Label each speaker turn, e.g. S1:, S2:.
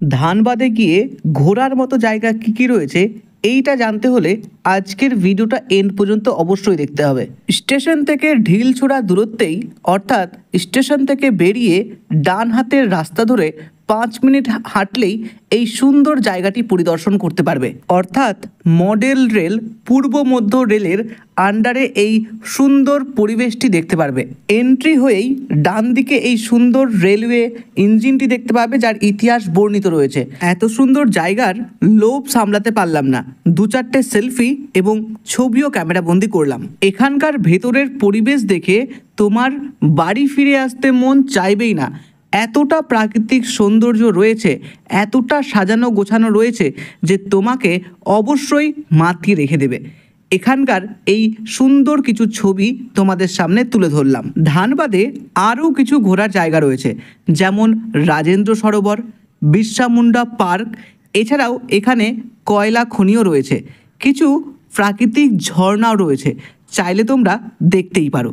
S1: ধানবাদে গিয়ে ঘোরার মতো জায়গা কী কী রয়েছে এইটা জানতে হলে আজকের ভিডিওটা এন্ড পর্যন্ত অবশ্যই দেখতে হবে। স্টেশন থেকে ঢিলছোড়া দূরত্বেই অর্থাৎ স্টেশন থেকে বেরিয়ে ডান হাতের রাস্তা ধরে 5 মিনিট হাঁটলেই এই সুন্দর জায়গাটি পরিদর্শন করতে পারবে। অর্থাৎ মডেল রেল পূর্ব মধ্য রেলের আন্ডারে এই সুন্দর পরিবেশটি দেখতে পারবে। এন্ট্রি হয়েই ডান দিকে এই সুন্দর রেলওয়ে ইঞ্জিনটি দেখতে পাবে, যার ইতিহাস বর্ণিত রয়েছে। এত সুন্দর জায়গার লোভ সামলাতে পারলাম না, 2-4টে সেলফি এবং ছবিও ক্যামেরাবন্দি করলাম। এখানকার ভেতরের পরিবেশ দেখে তোমার বাড়ি ফিরে আসতে মন চাইবেই না। এতটা প্রাকৃতিক সৌন্দর্য রয়েছে, এতটা সাজানো গোছানো রয়েছে যে তোমাকে অবশ্যই মাতিয়ে রেখে দেবে। এখানকার এই সুন্দর কিছু ছবি তোমাদের সামনে তুলে ধরলাম। ধানবাদে আরও কিছু ঘোরার জায়গা রয়েছে, যেমন রাজেন্দ্র সরোবর, বিরসা মুন্ডা পার্ক। এছাড়াও এখানে কয়লা খনিও রয়েছে, কিছু প্রাকৃতিক ঝর্ণাও রয়েছে, চাইলে তোমরা দেখতেই পারো।